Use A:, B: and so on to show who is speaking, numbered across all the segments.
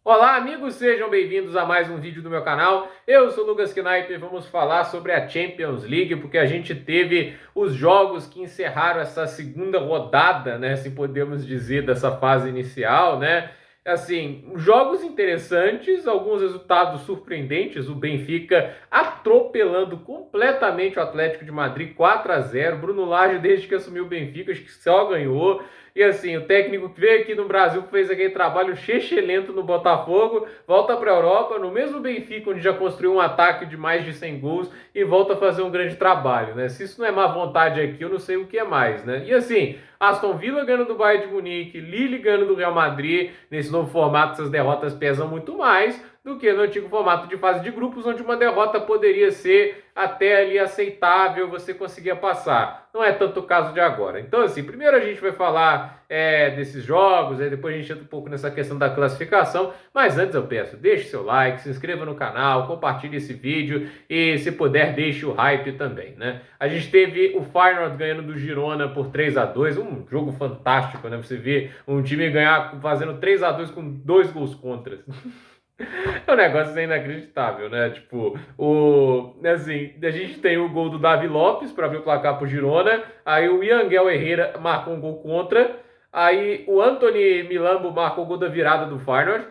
A: Olá amigos, sejam bem-vindos a mais um vídeo do meu canal. Eu sou o Lucas Knipe e vamos falar sobre a Champions League, porque a gente teve os jogos que encerraram essa segunda rodada, né, se podemos dizer, dessa fase inicial, né? Assim, jogos interessantes, alguns resultados surpreendentes, o Benfica atropelando completamente o Atlético de Madrid 4-0. Bruno Lage, desde que assumiu o Benfica, acho que só ganhou. E assim, o técnico que veio aqui no Brasil, fez aquele trabalho lento no Botafogo, volta para a Europa, no mesmo Benfica, onde já construiu um ataque de mais de 100 gols, e volta a fazer um grande trabalho, né? Se isso não é má vontade aqui, eu não sei o que é mais, né? E assim, Aston Villa ganhando do Bayern de Munique, Lille ganhando do Real Madrid, nesse novo formato, essas derrotas pesam muito mais do que no antigo formato de fase de grupos, onde uma derrota poderia ser até ali aceitável, você conseguia passar. Não é tanto o caso de agora. Então, assim, primeiro a gente vai falar desses jogos, depois a gente entra um pouco nessa questão da classificação, mas antes eu peço, deixe seu like, se inscreva no canal, compartilhe esse vídeo e, se puder, deixe o hype também, né? A gente teve o Feyenoord ganhando do Girona por 3-2, um jogo fantástico, né? Você vê um time ganhar fazendo 3-2 com 2 gols contra. É um negócio inacreditável, né? Tipo, assim, a gente tem o gol do Davi Lopes para abrir o placar pro Girona, aí o Yangel Herrera marcou um gol contra, aí o Anthony Milambo marcou o gol da virada do Feyenoord,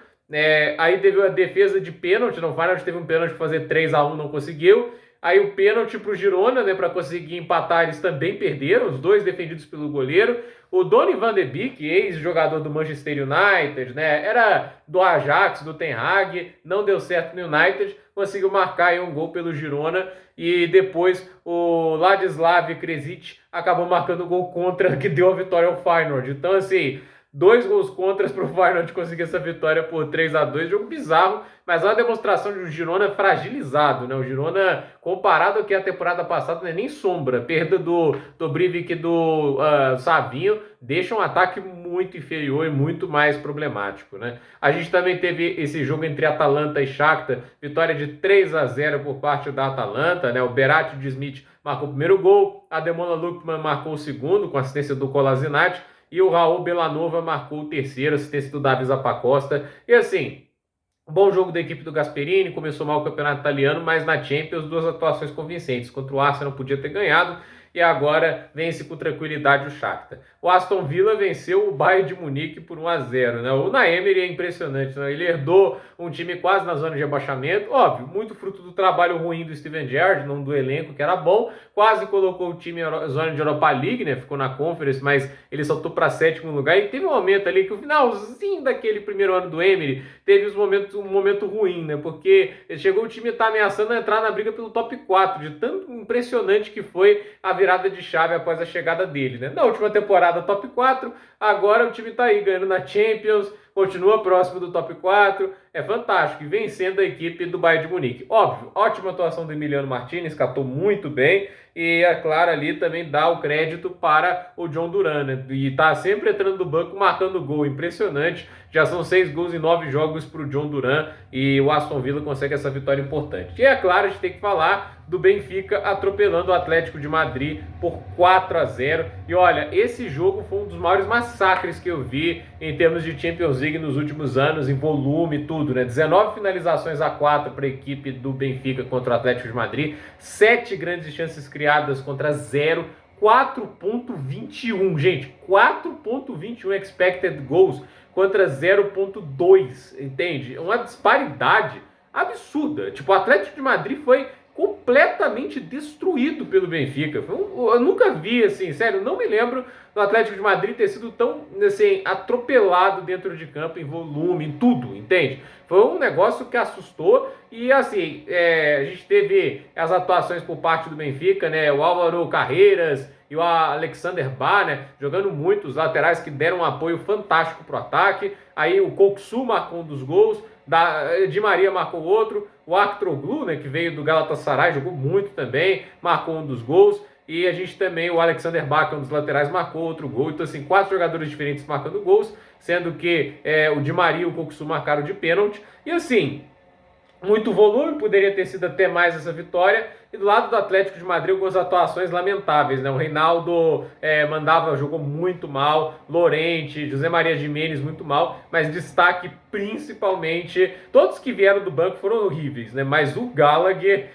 A: aí teve a defesa de pênalti, o Feyenoord teve um pênalti para fazer 3-1, não conseguiu, aí o pênalti pro Girona, né, para conseguir empatar, eles também perderam, os dois defendidos pelo goleiro. O Donny van de Beek, ex-jogador do Manchester United, né, era do Ajax, do Ten Hag, não deu certo no United, conseguiu marcar aí um gol pelo Girona e depois o Ladislav Kresic acabou marcando o gol contra que deu a vitória ao Feyenoord. Então, assim, 2 gols contras para o Feyenoord conseguir essa vitória por 3-2, jogo bizarro, mas é uma demonstração de um Girona fragilizado, né? O Girona, comparado ao que a temporada passada, não é nem sombra. Perda do Brivik e do Savinho deixa um ataque muito inferior e muito mais problemático, né? A gente também teve esse jogo entre Atalanta e Shakhtar, vitória de 3-0 por parte da Atalanta, né? O Berat de Smith marcou o primeiro gol, a Ademola Lookman marcou o segundo, com assistência do Kolasinac, e o Raul Belanova marcou o terceiro, assistência do Davi Zappacosta. E assim, bom jogo da equipe do Gasperini, começou mal o campeonato italiano, mas na Champions 2 atuações convincentes. Contra o Arsenal podia ter ganhado e agora vence com tranquilidade o Shakhtar. O Aston Villa venceu o Bayern de Munique por 1-0, né? O Unai Emery é impressionante, né? Ele herdou um time quase na zona de abaixamento, óbvio, muito fruto do trabalho ruim do Steven Gerrard, não do elenco que era bom, quase colocou o time em zona de Europa League, né? Ficou na Conference, mas ele saltou para sétimo lugar e teve um momento ali que o finalzinho daquele primeiro ano do Emery teve um momento ruim, né? Porque chegou o time tá ameaçando entrar na briga pelo top 4, de tanto impressionante que foi a virada de chave após a chegada dele, né? Na última temporada top 4, agora o time tá aí ganhando na Champions, continua próximo do top 4, é fantástico, e vencendo a equipe do Bayern de Munique. Óbvio, ótima atuação do Emiliano Martinez, catou muito bem, e é claro ali também dá o crédito para o John Duran, né? E tá sempre entrando do banco marcando gol, impressionante, já são 6 gols em 9 jogos para o John Duran, e o Aston Villa consegue essa vitória importante. E é claro, a gente tem que falar do Benfica atropelando o Atlético de Madrid por 4-0. E olha, esse jogo foi um dos maiores massacres que eu vi em termos de Champions League nos últimos anos, em volume e tudo, né? 19 finalizações a 4 para a equipe do Benfica contra o Atlético de Madrid, 7 grandes chances criadas contra 0, 4.21, gente, 4.21 expected goals contra 0.2, entende? É uma disparidade absurda. Tipo, o Atlético de Madrid foi completamente destruído pelo Benfica. Eu nunca vi, assim, sério, não me lembro do Atlético de Madrid ter sido tão, assim, atropelado dentro de campo, em volume, em tudo, entende? Foi um negócio que assustou e, assim, a gente teve as atuações por parte do Benfica, né? O Álvaro Carreiras e o Alexander Ba, né, jogando muito, os laterais que deram um apoio fantástico para o ataque. Aí o Koksu marcou um dos gols, Di Maria marcou outro, o Arthur, né, que veio do Galatasaray, jogou muito também, marcou um dos gols. E a gente também, o Alexander Ba, que é um dos laterais, marcou outro gol. Então, assim, 4 jogadores diferentes marcando gols, sendo que o Di Maria e o Koksu marcaram de pênalti. E assim, muito volume, poderia ter sido até mais essa vitória. E do lado do Atlético de Madrid, algumas atuações lamentáveis, né? O Reinaldo jogou muito mal, Llorente, José Maria Giménez muito mal, mas destaque principalmente, todos que vieram do banco foram horríveis, né? Mas o Gallagher,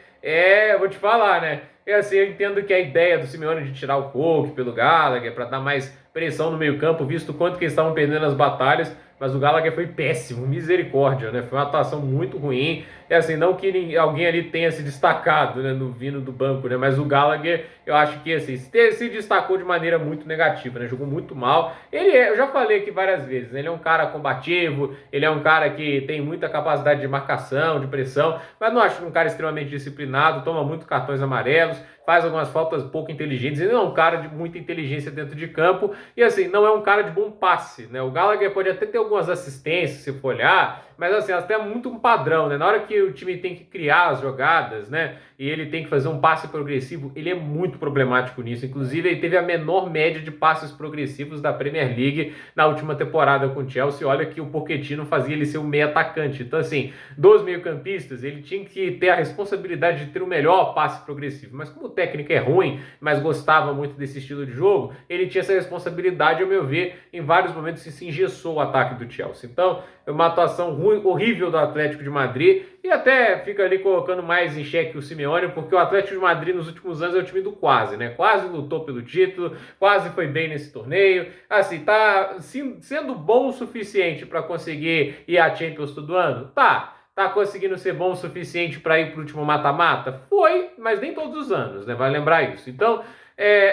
A: vou te falar, né? Assim, eu entendo que a ideia do Simeone de tirar o Coque pelo Gallagher para dar mais pressão no meio-campo, visto o quanto que eles estavam perdendo as batalhas, mas o Gallagher foi péssimo, misericórdia, né? Foi uma atuação muito ruim. Assim, não que alguém ali tenha se destacado, né, no vindo do banco, né? Mas o Gallagher, eu acho que assim, se destacou de maneira muito negativa, né? Jogou muito mal. Eu já falei aqui várias vezes, né? Ele é um cara combativo, ele é um cara que tem muita capacidade de marcação, de pressão, mas não acho um cara extremamente disciplinado, toma muitos cartões amarelos, faz algumas faltas pouco inteligentes. Ele não é um cara de muita inteligência dentro de campo e assim, não é um cara de bom passe, né? O Gallagher pode até ter algumas assistências, se for olhar, mas assim, até muito um padrão, né? Na hora que o time tem que criar as jogadas, né? E ele tem que fazer um passe progressivo, ele é muito problemático nisso. Inclusive, ele teve a menor média de passes progressivos da Premier League na última temporada com o Chelsea. Olha que o Pochettino fazia ele ser um meio atacante. Então, assim, dos meio-campistas, ele tinha que ter a responsabilidade de ter o melhor passe progressivo. Mas como o técnico é ruim, mas gostava muito desse estilo de jogo, ele tinha essa responsabilidade, ao meu ver, em vários momentos se engessou o ataque do Chelsea. Então, é uma atuação ruim, horrível do Atlético de Madrid, e até fica ali colocando mais em xeque o Simeone, porque o Atlético de Madrid nos últimos anos é o time do quase, né? Quase lutou pelo título, quase foi bem nesse torneio, assim, tá sendo bom o suficiente para conseguir ir à Champions todo ano? Tá conseguindo ser bom o suficiente para ir para o último mata-mata? Foi, mas nem todos os anos, né? Vai lembrar isso. Então,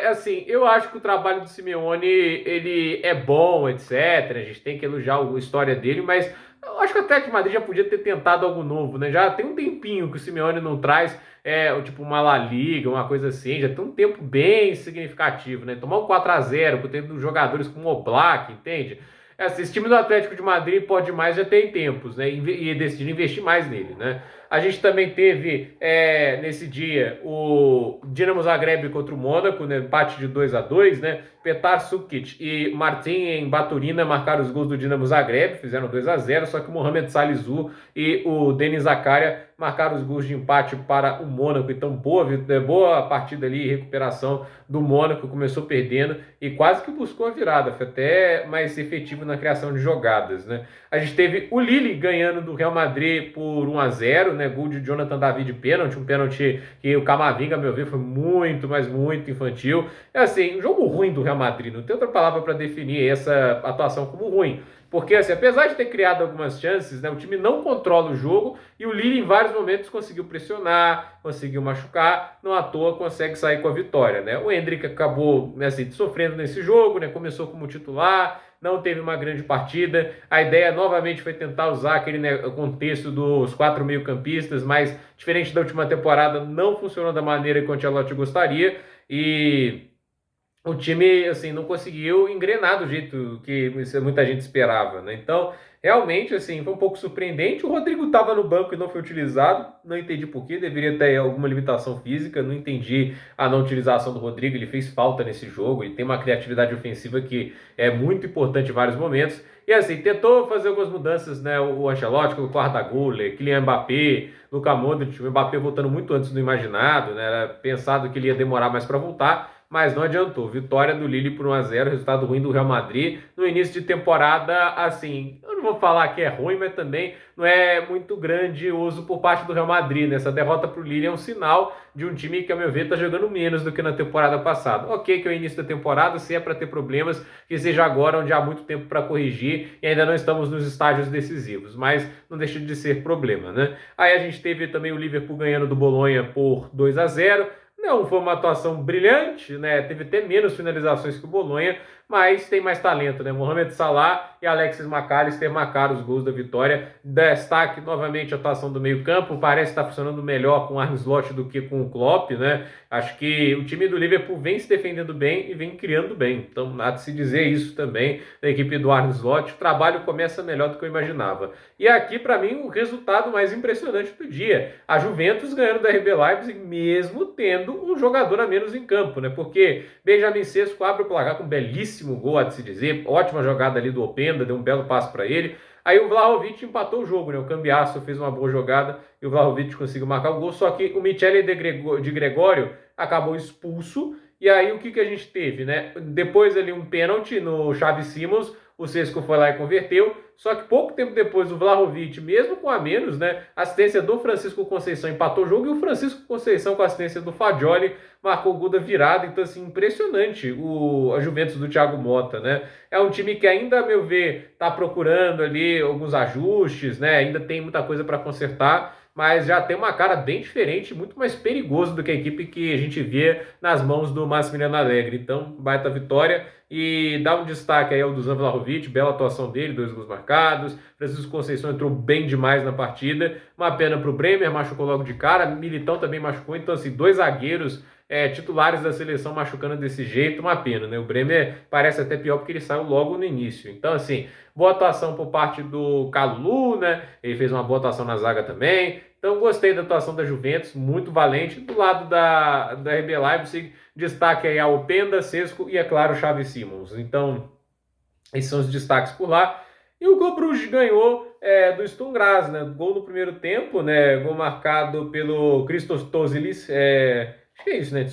A: assim, eu acho que o trabalho do Simeone, ele é bom, etc. A gente tem que elogiar a história dele, mas eu acho que o Atlético de Madrid já podia ter tentado algo novo, né? Já tem um tempinho que o Simeone não traz, tipo uma La Liga, uma coisa assim, já tem um tempo bem significativo, né? Tomar um 4-0, tendo jogadores como o Oblak, entende? Esse time do Atlético de Madrid pode mais já tem tempos, né? E decidiram investir mais nele, né? A gente também teve nesse dia o Dinamo Zagreb contra o Mônaco, né? Empate de 2-2, né? Petar Sukic e Martin Baturina marcaram os gols do Dinamo Zagreb, fizeram 2-0, só que o Mohamed Salisu e o Denis Zakaria marcaram os gols de empate para o Mônaco. Então, boa partida ali, recuperação do Mônaco, começou perdendo e quase que buscou a virada, foi até mais efetivo na criação de jogadas, né? A gente teve o Lille ganhando do Real Madrid por 1-0, né? Gol de Jonathan David, pênalti, um pênalti que o Camavinga, a meu ver, foi muito, mas muito infantil. É assim, um jogo ruim do Real Madrid, não tem outra palavra para definir essa atuação como ruim. Porque, assim, apesar de ter criado algumas chances, né, o time não controla o jogo e o Lille, em vários momentos, conseguiu pressionar, conseguiu machucar, não à toa consegue sair com a vitória, né? O Endrick acabou, assim, sofrendo nesse jogo, né? Começou como titular, não teve uma grande partida. A ideia novamente foi tentar usar aquele, né, contexto dos 4 meio-campistas, mas diferente da última temporada, não funcionou da maneira que o Ancelotti gostaria e o time assim não conseguiu engrenar do jeito que muita gente esperava, né? Então, realmente assim, foi um pouco surpreendente. O Rodrigo estava no banco e não foi utilizado. Não entendi por quê, deveria ter alguma limitação física, não entendi a não utilização do Rodrigo, ele fez falta nesse jogo, ele tem uma criatividade ofensiva que é muito importante em vários momentos. E assim, tentou fazer algumas mudanças, né? O Ancelotti colocou Arda Güler, Kylian Mbappé, Luka Modric, o Mbappé voltando muito antes do imaginado, né? Era pensado que ele ia demorar mais para voltar, mas não adiantou. Vitória do Lille por 1-0, resultado ruim do Real Madrid. No início de temporada, assim, eu não vou falar que é ruim, mas também não é muito grandioso por parte do Real Madrid, né? Essa derrota para o Lille é um sinal de um time que, a meu ver, está jogando menos do que na temporada passada. Ok, que é o início da temporada, se é para ter problemas, que seja agora, onde há muito tempo para corrigir e ainda não estamos nos estágios decisivos, mas não deixa de ser problema, né? Aí a gente teve também o Liverpool ganhando do Bolonha por 2-0. Não foi uma atuação brilhante, né? Teve até menos finalizações que o Bolonha, mas tem mais talento, né? Mohamed Salah e Alexis McAllister marcaram os gols da vitória. Destaque novamente a atuação do meio-campo, parece estar funcionando melhor com o Arne Slot do que com o Klopp, né? Acho que o time do Liverpool vem se defendendo bem e vem criando bem. Então, nada de se dizer isso também da equipe do Arne Slot. O trabalho começa melhor do que eu imaginava. E aqui, para mim, o resultado mais impressionante do dia. A Juventus ganhando da RB Leipzig, mesmo tendo um jogador a menos em campo, né? Porque Benjamin Sesko abre o placar com um belíssimo gol, a de se dizer. Ótima jogada ali do Openda, deu um belo passo para ele. Aí o Vlahovic empatou o jogo, né? O Cambiasso fez uma boa jogada e o Vlahovic conseguiu marcar o gol, só que o Michele de Gregório acabou expulso. E aí o que, que a gente teve, né? Depois ali um pênalti no Xavi Simons, o Sesco foi lá e converteu, só que pouco tempo depois o Vlahovic, mesmo com a menos, né, assistência do Francisco Conceição empatou o jogo e o Francisco Conceição com a assistência do Fagioli marcou o gol da virada. Então assim, impressionante a Juventus do Thiago Motta, né? É um time que ainda, a meu ver, está procurando ali alguns ajustes, né? Ainda tem muita coisa para consertar, mas já tem uma cara bem diferente, muito mais perigoso do que a equipe que a gente vê nas mãos do Massimiliano Allegri. Então, baita vitória. E dá um destaque aí ao Dusan Vlahovic, bela atuação dele, 2 gols marcados. Francisco Conceição entrou bem demais na partida. Uma pena para o Bremer, machucou logo de cara. Militão também machucou. Então, assim, 2 zagueiros titulares da seleção machucando desse jeito, uma pena, né? O Bremer parece até pior porque ele saiu logo no início. Então, assim, boa atuação por parte do Kalulu, né? Ele fez uma boa atuação na zaga também. Então, gostei da atuação da Juventus, muito valente. Do lado da RB Leipzig, destaque aí ao Penda, Sesco e, é claro, o Xavi Simons. Então, esses são os destaques por lá. E o Clube Bruges ganhou do Sturm Graz, né? Gol no primeiro tempo, né? Gol marcado pelo Christos Tosilis, acho que é isso, né?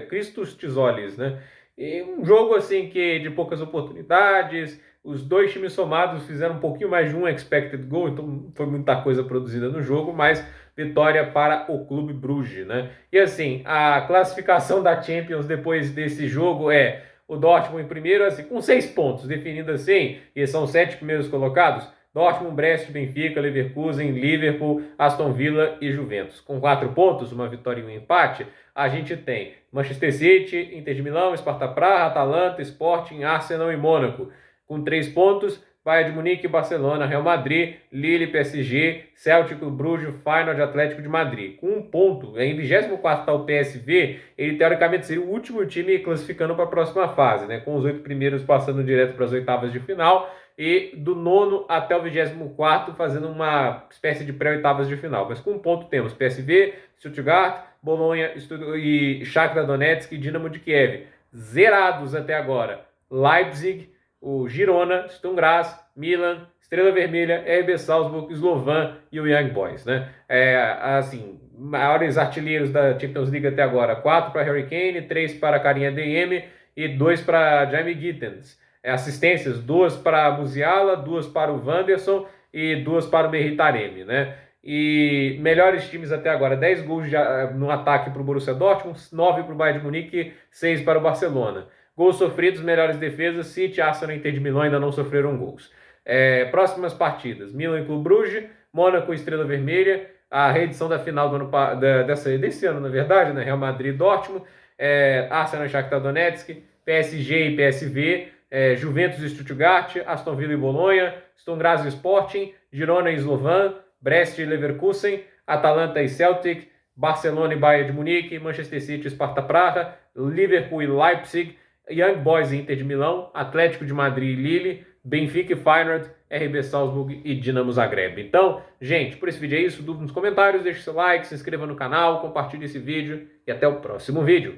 A: Christos Tisolis, né? E um jogo assim que de poucas oportunidades, os dois times somados fizeram um pouquinho mais de um expected goal, então não foi muita coisa produzida no jogo, mas vitória para o Clube Bruges, né? E assim, a classificação da Champions depois desse jogo é o Dortmund em primeiro, assim, com 6 pontos, definindo assim, e são 7 primeiros colocados: Dortmund, Brest, Benfica, Leverkusen, Liverpool, Aston Villa e Juventus. Com 4 pontos, uma vitória e um empate, a gente tem Manchester City, Inter de Milão, Sparta Praha, Atalanta, Sporting, Arsenal e Mônaco. Com 3 pontos, Bayern de Munique, Barcelona, Real Madrid, Lille, PSG, Celtic, Bruges, Feyenoord, Atlético de Madrid. Com 1 ponto, em 24º está o PSV, ele teoricamente seria o último time classificando para a próxima fase, né? Com os 8 primeiros passando direto para as oitavas de final, e do 9º até o 24º fazendo uma espécie de pré-oitavas de final. Mas com 1 ponto temos PSV, Stuttgart, Bolonha e Shakhtar Donetsk e Dinamo de Kiev. Zerados até agora: Leipzig, o Girona, Sturm Graz, Milan, Estrela Vermelha, RB Salzburg, Slovan e o Young Boys, né? Assim, maiores artilheiros da Champions League até agora: 4 para Harry Kane, 3 para Karim Adeyemi e 2 para Jamie Gittens. Assistências: 2 para Musiala, 2 para o Wanderson e 2 para o Mkhitaryan, né? E melhores times até agora: 10 gols no ataque para o Borussia Dortmund, 9 para o Bayern de Munique, 6 para o Barcelona. Gols sofridos, melhores defesas: City, Arsenal e Inter de Milão ainda não sofreram gols. Próximas partidas: Milan e Clube Bruges, Mônaco e Estrela Vermelha, a reedição da final desse ano, na verdade, né? Real Madrid e Dortmund, Arsenal e Shakhtar Donetsk, PSG e PSV, Juventus e Stuttgart, Aston Villa e Bolonha, Sturm Graz e Sporting, Girona e Slovan, Brest e Leverkusen, Atalanta e Celtic, Barcelona e Bayern de Munique, Manchester City e Sparta Praha, Liverpool e Leipzig, Young Boys e Inter de Milão, Atlético de Madrid e Lille, Benfica e Feyenoord, RB Salzburg e Dinamo Zagreb. Então, gente, por esse vídeo é isso. Dúvida nos comentários, deixe seu like, se inscreva no canal, compartilhe esse vídeo e até o próximo vídeo.